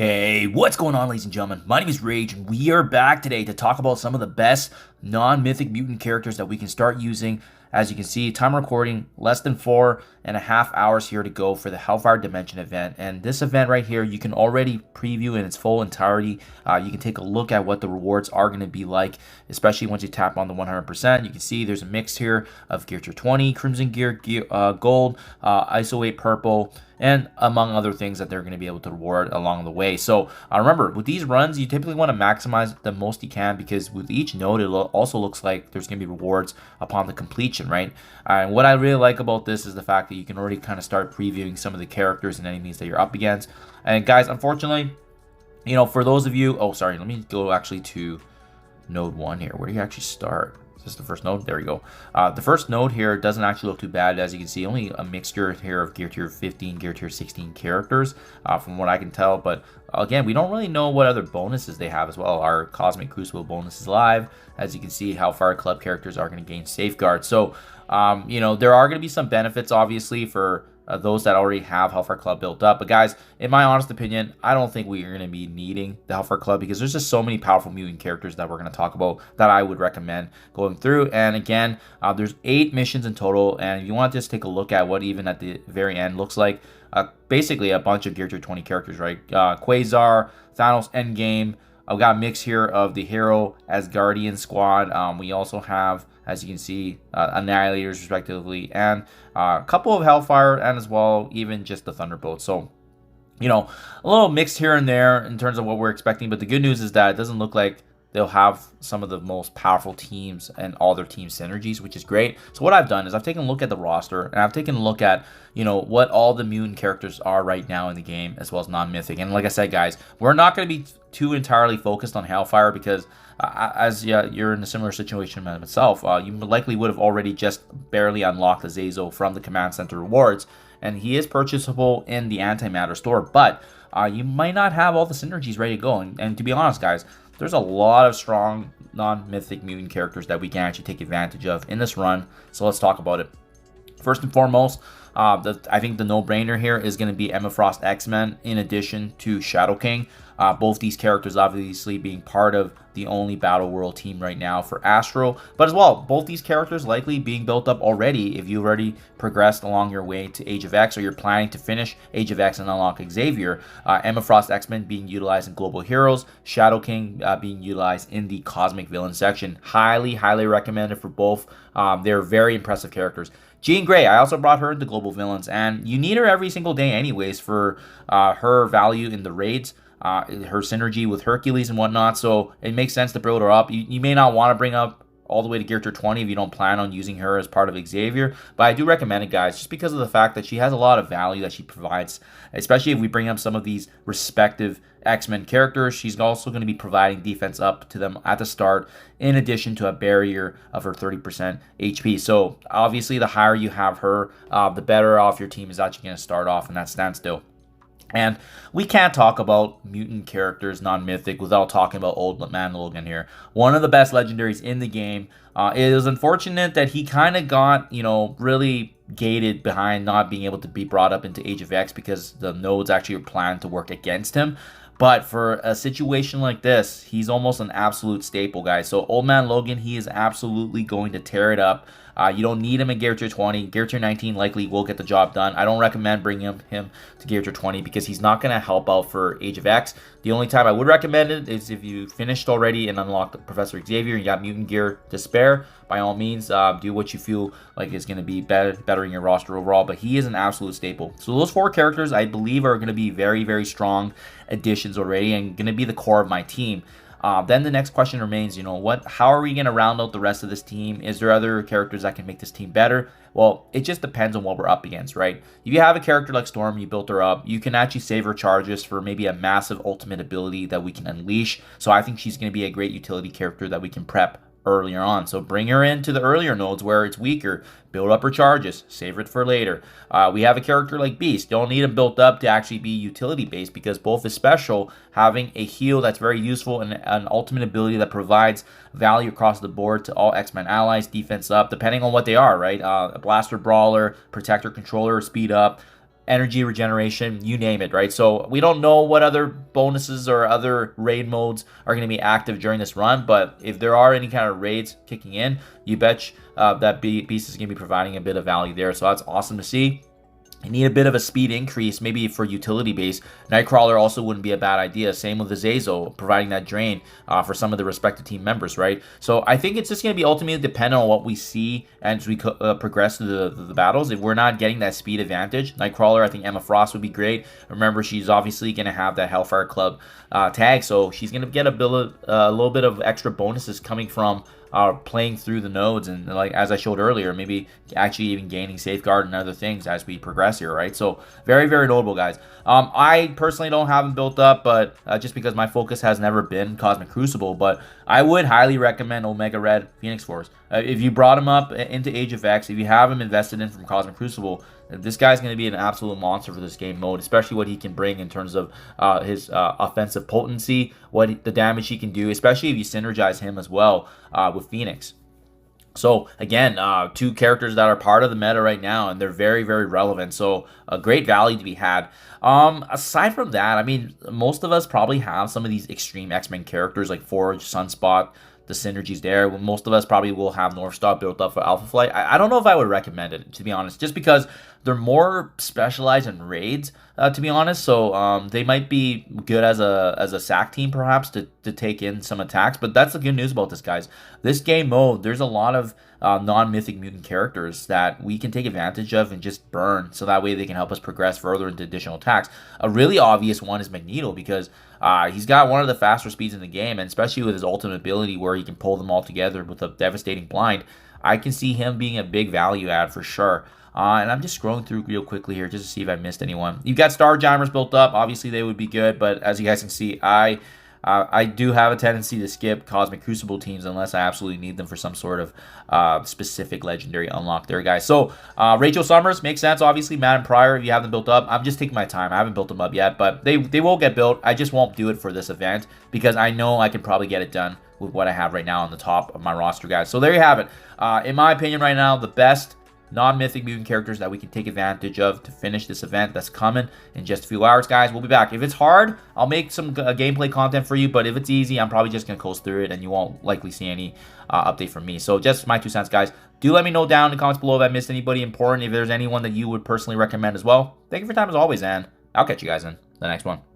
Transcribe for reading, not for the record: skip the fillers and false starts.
Hey, what's going on, ladies and gentlemen? My name is Rage, and we are back today to talk about some of the best non-mythic mutant characters that we can start using. As you can see, time recording, less than 4.5 hours here to go for the Hellfire Dimension event. And this event right here, you can already preview in its full entirety. You can take a look at what the rewards are going to be like, especially once you tap on the 100%. You can see there's a mix here of Gear Tier 20, Crimson Gear, Gold, ISO 8 Purple, and among other things that they're going to be able to reward along the way. So remember, with these runs, you typically want to maximize the most you can, because with each node, it also looks like there's going to be rewards upon the completion, right? And what I really like about this is the fact that you can already kind of start previewing some of the characters and enemies that you're up against. And guys, unfortunately, you know, for those of you, oh, sorry, let me go actually to node 1 here. Where do you actually start? Is this the first node? There we go. The first node here doesn't actually look too bad. As you can see, only a mixture here of Gear Tier 15, Gear Tier 16 characters, from what I can tell. But again, we don't really know what other bonuses they have as well. Our Cosmic Crucible bonus is live. As you can see, Hellfire Club characters are going to gain Safeguard. So, you know, there are going to be some benefits, obviously, for those that already have Hellfire Club built up. But guys, in my honest opinion, I don't think we are going to be needing the Hellfire Club, because there's just so many powerful mutant characters that we're going to talk about that I would recommend going through. And again, there's 8 missions in total, and if you want to just take a look at what even at the very end looks like, basically a bunch of Gear Tier 20 characters, right? Quasar, Thanos Endgame. I've got a mix here of the Hero Asgardian squad. We also have, as you can see, Annihilators respectively, and a couple of Hellfire, and as well even just the Thunderbolts. So, you know, a little mixed here and there in terms of what we're expecting, but the good news is that it doesn't look like they'll have some of the most powerful teams and all their team synergies, which is great. So what I've done is I've taken a look at the roster, and I've taken a look at, you know, what all the mutant characters are right now in the game, as well as non-mythic. And like I said, guys, we're not going to be too entirely focused on Hellfire, because as you're in a similar situation myself, you likely would have already just barely unlocked the Zazo from the Command Center rewards, and he is purchasable in the Antimatter store, but you might not have all the synergies ready to go. And to be honest, guys, there's a lot of strong non-mythic mutant characters that we can actually take advantage of in this run. So let's talk about it. First and foremost, I think the no-brainer here is going to be Emma Frost X-Men in addition to Shadow King. Both these characters obviously being part of the only Battle World team right now for Astro. But as well, both these characters likely being built up already if you've already progressed along your way to Age of X, or you're planning to finish Age of X and unlock Xavier. Emma Frost X-Men being utilized in Global Heroes. Shadow King being utilized in the Cosmic Villain section. Highly, highly recommended for both. They're very impressive characters. Jean Grey, I also brought her into Global Villains, and you need her every single day anyways for her value in the raids. Her synergy with Hercules and whatnot, so it makes sense to build her up. You may not want to bring up all the way to Gear Tier 20 if you don't plan on using her as part of Xavier, but I do recommend it, guys, just because of the fact that she has a lot of value that she provides, especially if we bring up some of these respective X-Men characters. She's also going to be providing defense up to them at the start, in addition to a barrier of her 30% HP. So obviously, the higher you have her, the better off your team is actually going to start off in that standstill. And we can't talk about mutant characters, non-mythic, without talking about Old Man Logan here. One of the best legendaries in the game. It is unfortunate that he kind of got, you know, really gated behind not being able to be brought up into Age of X, because the nodes actually are planned to work against him. But for a situation like this, he's almost an absolute staple, guys. So Old Man Logan, he is absolutely going to tear it up. You don't need him in Gear Tier 20. Gear Tier 19 likely will get the job done. I don't recommend bringing him to Gear Tier 20, because he's not going to help out for Age of X. The only time I would recommend it is if you finished already and unlocked Professor Xavier and you got mutant gear to spare. By all means, do what you feel like is going to be bettering your roster overall, but he is an absolute staple. So those 4 characters, I believe, are going to be very, very strong additions already and going to be the core of my team. Then the next question remains, you know, how are we going to round out the rest of this team? Is there other characters that can make this team better? Well, it just depends on what we're up against, right? If you have a character like Storm, you built her up, you can actually save her charges for maybe a massive ultimate ability that we can unleash. So I think she's going to be a great utility character that we can prep earlier on. So bring her into the earlier nodes where it's weaker, build up her charges, save it for later. We have a character like Beast. Don't need him built up to actually be utility based, because both is special, having a heal that's very useful and an ultimate ability that provides value across the board to all X-Men allies, defense up, depending on what they are, right? A blaster brawler, protector controller, speed up. energy regeneration, you name it, right? So we don't know what other bonuses or other raid modes are going to be active during this run, but if there are any kind of raids kicking in, you bet that beast is going to be providing a bit of value there. So that's awesome to see. You need a bit of a speed increase, maybe for utility base. Nightcrawler also wouldn't be a bad idea. Same with the Azazel, providing that drain for some of the respective team members, right? So I think it's just going to be ultimately dependent on what we see as we progress through the battles. If we're not getting that speed advantage, Nightcrawler, I think Emma Frost would be great. Remember, she's obviously going to have that Hellfire Club tag, so she's going to get a little bit of extra bonuses coming from playing through the nodes, and like as I showed earlier, maybe actually even gaining safeguard and other things as we progress here, right? So very, very notable, guys. I personally don't have them built up, but just because my focus has never been Cosmic Crucible, but I would highly recommend Omega Red Phoenix Force. If you brought him up into Age of X, if you have him invested in from Cosmic Crucible, this guy's going to be an absolute monster for this game mode, especially what he can bring in terms of his offensive potency, the damage he can do, especially if you synergize him as well with Phoenix. So again, two characters that are part of the meta right now, and they're very, very relevant. So a great value to be had. Aside from that, I mean, most of us probably have some of these extreme X-Men characters like Forge, Sunspot. The synergies there. Most of us probably will have North Star built up for Alpha Flight. I don't know if I would recommend it, to be honest, just because they're more specialized in raids, to be honest. So they might be good as a sack team, perhaps, to take in some attacks. But that's the good news about this, guys. This game mode, there's a lot of non-mythic mutant characters that we can take advantage of and just burn, so that way they can help us progress further into additional attacks. A really obvious one is Magneto, because he's got one of the faster speeds in the game, and especially with his ultimate ability where he can pull them all together with a devastating blind, I can see him being a big value add for sure. And I'm just scrolling through real quickly here just to see if I missed anyone. You've got Starjammers built up. Obviously, they would be good, but as you guys can see, I do have a tendency to skip Cosmic Crucible teams unless I absolutely need them for some sort of specific legendary unlock there, guys. So, Rachel Summers makes sense. Obviously, Madden Pryor, if you have them built up. I'm just taking my time. I haven't built them up yet, but they will get built. I just won't do it for this event because I know I can probably get it done with what I have right now on the top of my roster, guys. So, there you have it. In my opinion right now, the best non-mythic mutant characters that we can take advantage of to finish this event that's coming in just a few hours, guys. We'll be back. If it's hard, I'll make some gameplay content for you, but if it's easy, I'm probably just going to coast through it, and you won't likely see any update from me. So just my 2 cents, guys. Do let me know down in the comments below if I missed anybody important, if there's anyone that you would personally recommend as well. Thank you for your time as always, and I'll catch you guys in the next one.